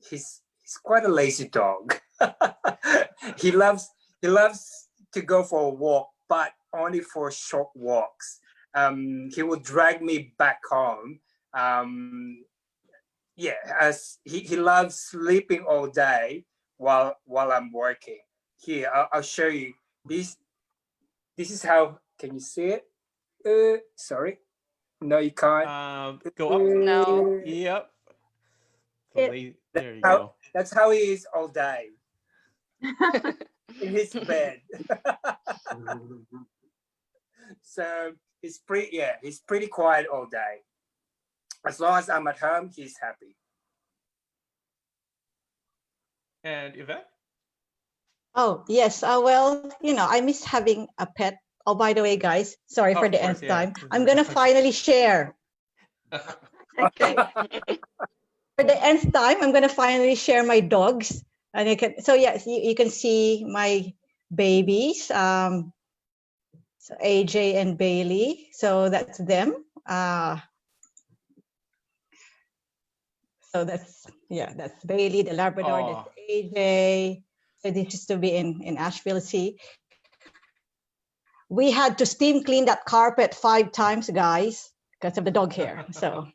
[SPEAKER 4] he's quite a lazy dog. he loves to go for a walk, but only for short walks. He will drag me back home. As he loves sleeping all day while I'm working. Here, I'll show you. This is how. Can you see it? Sorry. No, you can't.
[SPEAKER 2] Go up.
[SPEAKER 6] No.
[SPEAKER 2] Yep. There you
[SPEAKER 4] how,
[SPEAKER 2] go.
[SPEAKER 4] That's how he is all day. In his bed. So he's pretty quiet all day. As long as I'm at home, he's happy.
[SPEAKER 2] And Yvette?
[SPEAKER 5] Oh, yes. Well, I miss having a pet. Oh, by the way, guys, sorry for the nth time. I'm going to finally share.
[SPEAKER 3] Okay.
[SPEAKER 5] For the nth time, I'm going to finally share my dogs. And yes, you can see my babies, so AJ and Bailey. So that's them. So that's Bailey, the Labrador. That's AJ. So this is to be in Asheville. See, we had to steam clean that carpet 5 times, guys, because of the dog hair. So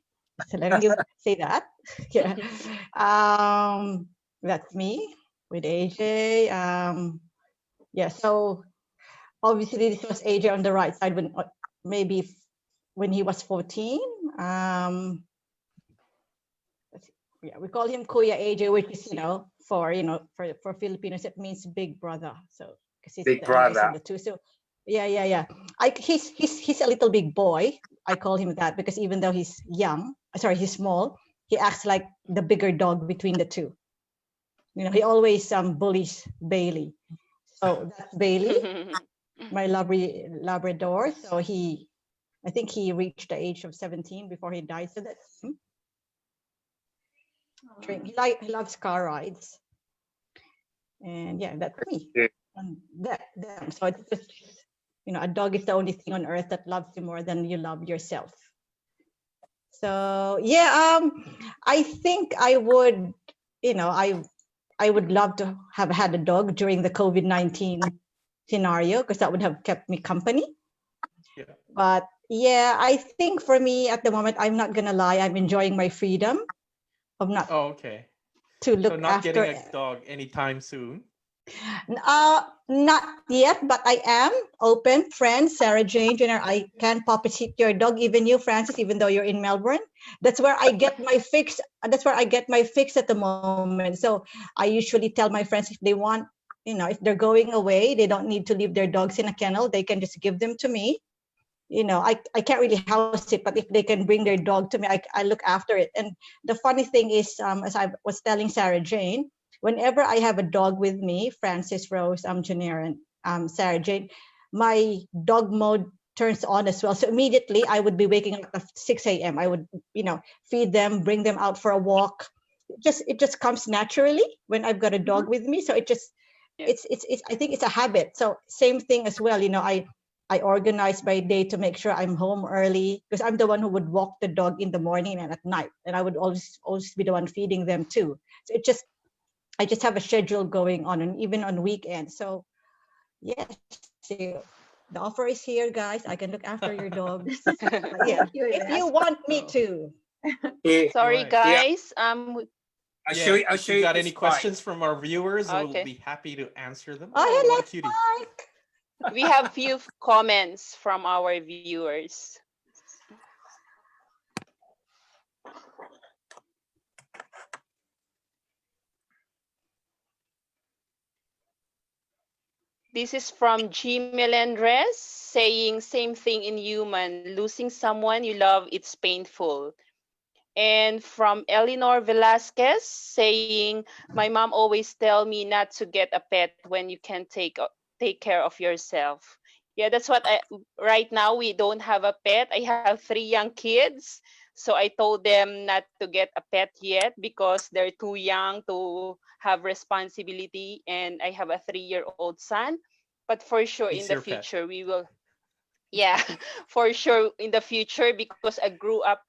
[SPEAKER 5] letting you say that. Yeah. That's me with AJ. So obviously this was AJ on the right side when he was 14. We call him Kuya AJ, which is for Filipinos it means big brother. So because he's
[SPEAKER 4] big
[SPEAKER 5] the
[SPEAKER 4] brother
[SPEAKER 5] youngest of the two. So Yeah. He's a little big boy. I call him that because even though he's he's small, he acts like the bigger dog between the two. He always bullies Bailey. So that's Bailey, my Labrador. So I think he reached the age of 17 before he died. So that's him. He loves car rides. And yeah, that's me.
[SPEAKER 4] Yeah.
[SPEAKER 5] And them. So it's just, a dog is the only thing on earth that loves you more than you love yourself. So yeah, I think I would, I would love to have had a dog during the COVID-19 scenario because that would have kept me company.
[SPEAKER 2] Yeah.
[SPEAKER 5] But yeah, I think for me at the moment, I'm not gonna lie, I'm enjoying my freedom of not
[SPEAKER 2] Oh, okay.
[SPEAKER 5] to look
[SPEAKER 2] So not
[SPEAKER 5] after.
[SPEAKER 2] getting a dog anytime soon.
[SPEAKER 5] Not yet, but I am open. Friend Sarah Jane Jenner, I can puppy sit your dog, even you, Francis, even though you're in Melbourne. That's where I get my fix. That's where I get my fix at the moment. So I usually tell my friends if they want, if they're going away, they don't need to leave their dogs in a kennel. They can just give them to me. I can't really house it, but if they can bring their dog to me, I look after it. And the funny thing is, as I was telling Sarah Jane, whenever I have a dog with me, Francis, Rose, Janelle, and Sarah Jane, my dog mode turns on as well. So immediately I would be waking up at 6 a.m. I would, feed them, bring them out for a walk. It just comes naturally when I've got a dog with me. So it just, it's I think it's a habit. So same thing as well. I organize my day to make sure I'm home early because I'm the one who would walk the dog in the morning and at night, and I would always be the one feeding them too. So I just have a schedule going on, and even on weekends. So yes, so the offer is here, guys. I can look after your dogs. Yeah,
[SPEAKER 3] Thank you,
[SPEAKER 5] if you
[SPEAKER 3] Yvette.
[SPEAKER 5] want me to.
[SPEAKER 4] Yeah.
[SPEAKER 6] Sorry,
[SPEAKER 2] Right.
[SPEAKER 6] guys.
[SPEAKER 4] I'll show you. I'll
[SPEAKER 2] If
[SPEAKER 4] show
[SPEAKER 2] you
[SPEAKER 4] you
[SPEAKER 2] got
[SPEAKER 4] this
[SPEAKER 2] any
[SPEAKER 4] spike.
[SPEAKER 2] questions from our viewers, we'll
[SPEAKER 6] Okay.
[SPEAKER 2] be happy to answer them.
[SPEAKER 5] Oh,
[SPEAKER 2] Oh, what
[SPEAKER 5] hello,
[SPEAKER 2] a cutie.
[SPEAKER 5] Spike.
[SPEAKER 6] We have few comments from our viewers. This is from G. Melendres saying same thing in human. Losing someone you love, it's painful. And from Eleanor Velasquez saying, my mom always tell me not to get a pet when you can take care of yourself. Yeah, that's what right now we don't have a pet. I have 3 young kids. So I told them not to get a pet yet because they're too young to have responsibility. And I have a 3-year-old son. But for sure in
[SPEAKER 2] He's
[SPEAKER 6] the
[SPEAKER 2] your pet.
[SPEAKER 6] future we will, yeah, for sure in the future, because I grew up,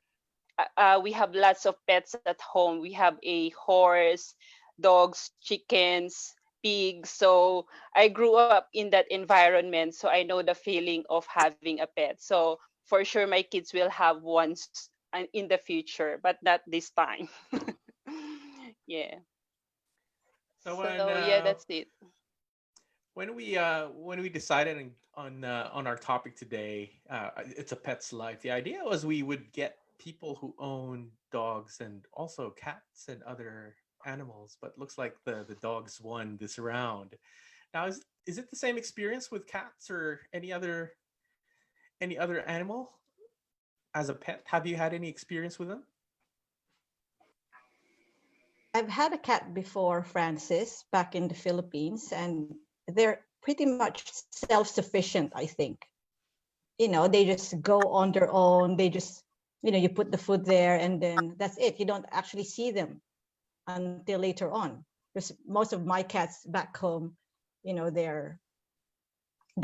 [SPEAKER 6] we have lots of pets at home. We have a horse, dogs, chickens, pigs. So I grew up in that environment. So I know the feeling of having a pet. So for sure, my kids will have one in the future, but not this time. Yeah.
[SPEAKER 2] So
[SPEAKER 6] So yeah, that's it.
[SPEAKER 2] when we decided on our topic today, it's a pet's life. The idea was we would get people who own dogs and also cats and other animals, but looks like the dogs won this round. Now, is it the same experience with cats or any other animal as a pet? Have you had any experience with them?
[SPEAKER 5] I've had a cat before, Francis, back in the Philippines, and they're pretty much self-sufficient, I think. They just go on their own. They just, you put the food there and then that's it. You don't actually see them until later on. Because most of my cats back home, they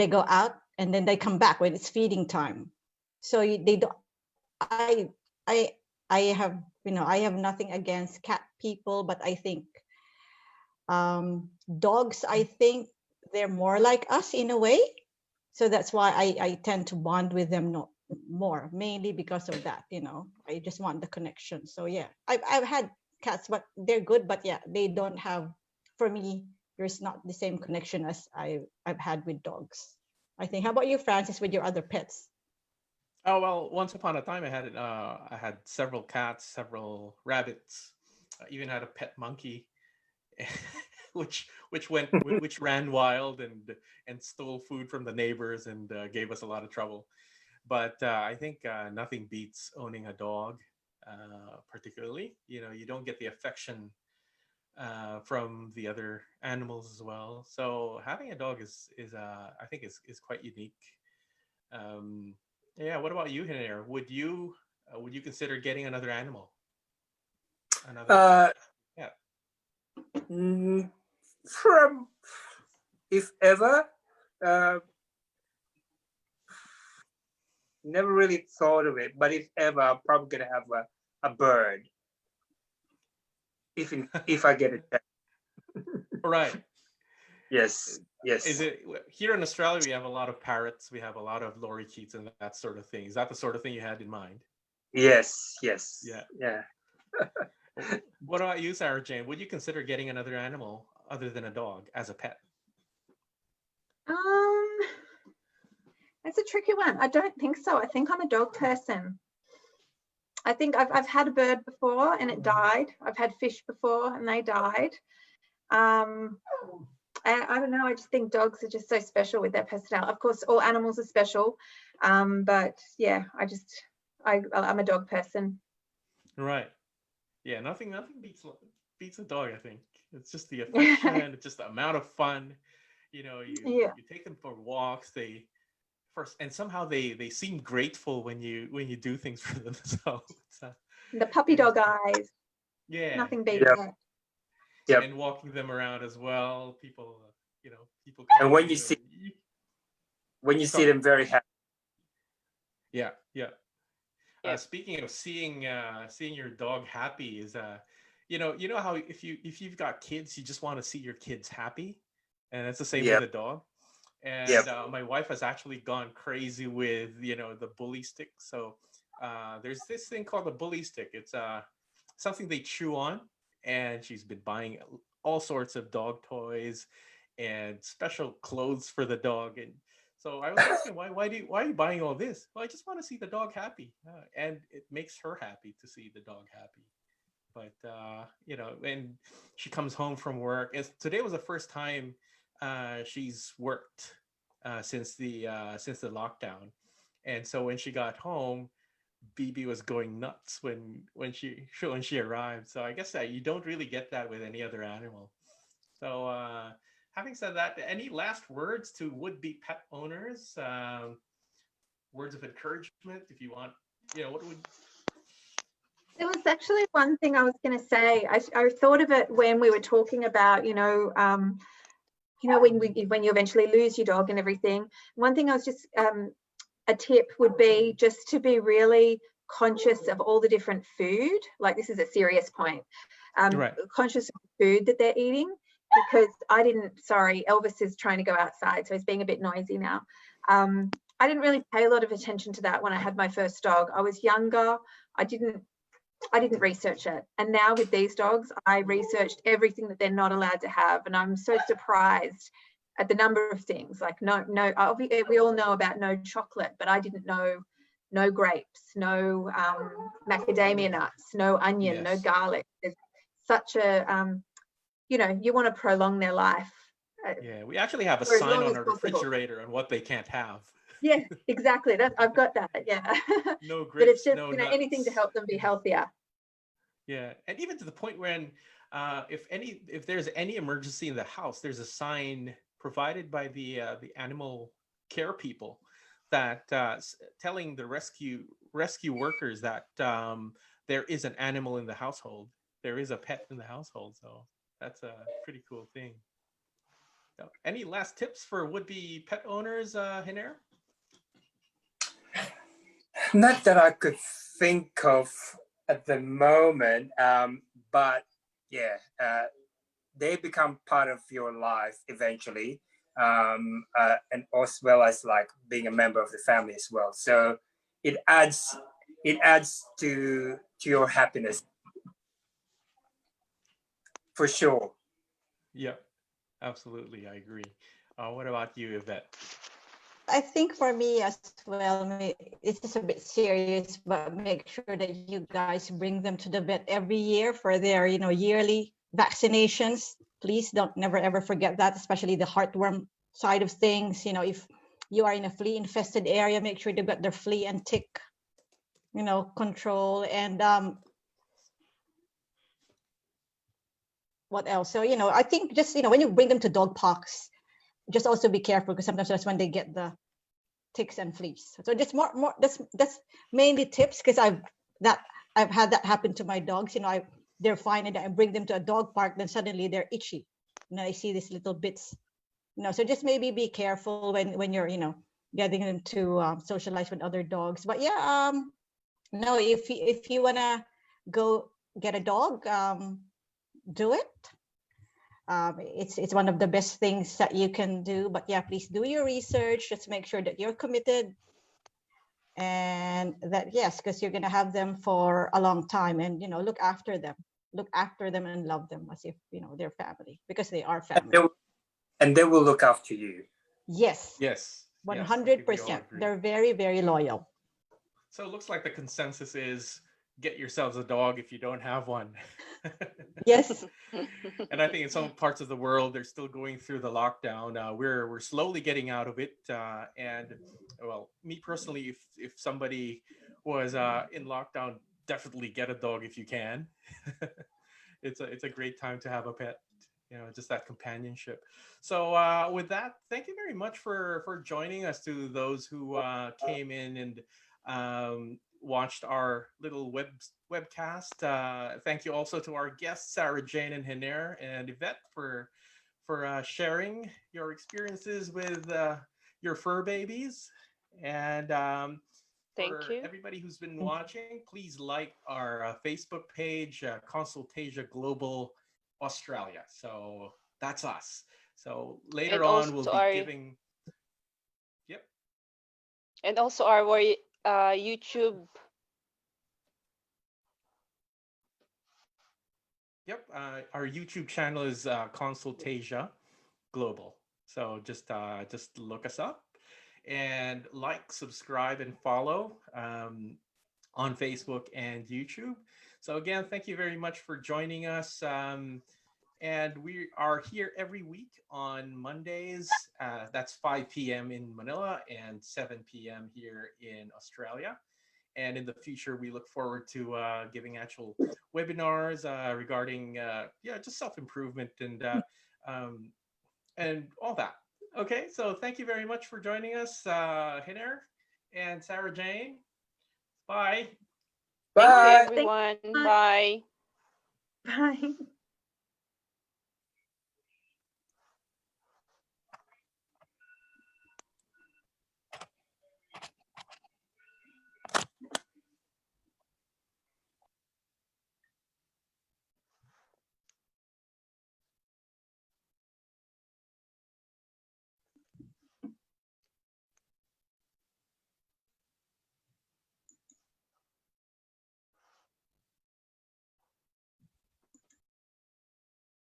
[SPEAKER 5] go out and then they come back when it's feeding time. So they don't, I, I, I have, I have nothing against cat people, but I think dogs, I think they're more like us in a way. So that's why I tend to bond with them more, mainly because of that. I just want the connection. So yeah, I've had cats, but they're good. But yeah, they don't have, for me, there's not the same connection as I've had with dogs. I think. How about you, Francis, with your other pets?
[SPEAKER 2] Oh well, once upon a time I had several cats, several rabbits. I even had a pet monkey. which ran wild and stole food from the neighbors and gave us a lot of trouble. But I think nothing beats owning a dog, particularly. You know, you don't get the affection from the other animals as well. So having a dog is I think is quite unique. Yeah. What about you, Hinair? Would you consider getting another animal?
[SPEAKER 4] Uh,
[SPEAKER 2] Yeah.
[SPEAKER 4] From if ever, never really thought of it. But if ever, I'm probably gonna have a bird. If I get it.
[SPEAKER 2] Right.
[SPEAKER 4] Yes. Yes.
[SPEAKER 2] Is it here in Australia? We have a lot of parrots. We have a lot of lorikeets and that sort of thing. Is that the sort of thing you had in mind?
[SPEAKER 4] Yes. Yes.
[SPEAKER 2] Yeah.
[SPEAKER 4] Yeah.
[SPEAKER 2] What about you, Sarah Jane? Would you consider getting another animal other than a dog as a pet?
[SPEAKER 3] That's a tricky one. I don't think so. I think I'm a dog person. I think I've had a bird before and it died. I've had fish before and they died. I don't know. I just think dogs are just so special with their personality. Of course, all animals are special, but yeah, I'm a dog person.
[SPEAKER 2] Right. Yeah. Nothing beats a dog. I think it's just the affection. It's just the amount of fun. You know, you take them for walks. And somehow they seem grateful when you do things for them. So
[SPEAKER 3] the puppy dog eyes.
[SPEAKER 2] Yeah.
[SPEAKER 3] Nothing beats that.
[SPEAKER 4] Yep.
[SPEAKER 2] And walking them around as well. People.
[SPEAKER 4] And when you see them very happy.
[SPEAKER 2] Yeah.
[SPEAKER 6] Yeah.
[SPEAKER 2] Speaking of seeing your dog happy is you know how if you've got kids, you just want to see your kids happy, and it's the same with a dog. And my wife has actually gone crazy with the bully stick. So there's this thing called the bully stick. It's something they chew on, and she's been buying all sorts of dog toys and special clothes for the dog. And so I was asking, why are you buying all this? Well, I just want to see the dog happy, and it makes her happy to see the dog happy. But when she comes home from work, and today was the first time she's worked since the lockdown, and so when she got home, BB was going nuts when she arrived. So I guess that you don't really get that with any other animal. So having said that, any last words to would-be pet owners? Words of encouragement, if you want. What would?
[SPEAKER 3] There was actually one thing I was going to say. I thought of it when we were talking about, when you eventually lose your dog and everything. One thing I was just a tip would be just to be really conscious of all the different food. Like, this is a serious point.
[SPEAKER 2] Right.
[SPEAKER 3] Conscious of the food that they're eating, because Elvis is trying to go outside, so he's being a bit noisy now. I didn't really pay a lot of attention to that when I had my first dog. I was younger. I didn't research it. And now with these dogs, I researched everything that they're not allowed to have. And I'm so surprised at the number of things. Like we all know about no chocolate, but I didn't know no grapes, no macadamia nuts, no onion, no garlic. There's such a, you want to prolong their life.
[SPEAKER 2] Yeah, we actually have a sign on our refrigerator on what they can't have.
[SPEAKER 3] Yeah, exactly. I've got that. Yeah.
[SPEAKER 2] No grapes,
[SPEAKER 3] but it's just
[SPEAKER 2] no
[SPEAKER 3] anything to help them be healthier.
[SPEAKER 2] Yeah, and even to the point when if there's any emergency in the house, there's a sign provided by the animal care people that telling the rescue workers that there is an animal in the household. There is a pet in the household. So that's a pretty cool thing. So, any last tips for would-be pet owners, Hinair?
[SPEAKER 4] Not that I could think of at the moment, but yeah, they become part of your life eventually, and as well as like being a member of the family as well. So it adds to your happiness for sure.
[SPEAKER 2] Yeah, absolutely, I agree. What about you, Yvette?
[SPEAKER 5] I think for me as well, it's just a bit serious, but make sure that you guys bring them to the vet every year for their, yearly vaccinations. Please don't never ever forget that, especially the heartworm side of things. If you are in a flea infested area, make sure they've got their flea and tick, control. And what else? So, I think just, when you bring them to dog parks, just also be careful, because sometimes that's when they get the ticks and fleas. So just more that's mainly tips, because I've had that happen to my dogs. They're fine, and I bring them to a dog park, then suddenly they're itchy, and I see these little bits. So just maybe be careful when you're getting them to socialize with other dogs. But yeah, no, if you wanna go get a dog, do it. It's one of the best things that you can do. But yeah, please do your research. Just make sure that you're committed, and that, yes, because you're gonna have them for a long time, and look after them and love them as if they're family, because they are family.
[SPEAKER 4] And they will look after you.
[SPEAKER 5] Yes.
[SPEAKER 2] Yes.
[SPEAKER 5] 100%. They're very, very loyal.
[SPEAKER 2] So it looks like the consensus is get yourselves a dog if you don't have one.
[SPEAKER 5] Yes.
[SPEAKER 2] And I think in some parts of the world, they're still going through the lockdown. We're slowly getting out of it. And well, me personally, if somebody was in lockdown, definitely get a dog if you can. It's a great time to have a pet. Just that companionship. So with that, thank you very much for joining us, to those who came in and watched our little webcast. Thank you also to our guests, Sarah Jane and Hiner and Yvette, for sharing your experiences with your fur babies. And
[SPEAKER 6] Thank you.
[SPEAKER 2] everybody who's been watching, please like our Facebook page, ConsultAsia Global Australia. So that's us. So later
[SPEAKER 6] And
[SPEAKER 2] on, we'll
[SPEAKER 6] also
[SPEAKER 2] be giving. Yep.
[SPEAKER 6] And also our YouTube.
[SPEAKER 2] Yep. Our YouTube channel is ConsultAsia Global. So just look us up and like, subscribe, and follow on Facebook and YouTube. So again, thank you very much for joining us. And we are here every week on Mondays. That's 5 p.m. in Manila and 7 p.m. here in Australia. And in the future, we look forward to giving actual webinars regarding just self-improvement and all that. Okay, so thank you very much for joining us, Hiner and Sarah Jane. Bye.
[SPEAKER 4] Bye.
[SPEAKER 6] Thank you, everyone. Bye.
[SPEAKER 3] Bye.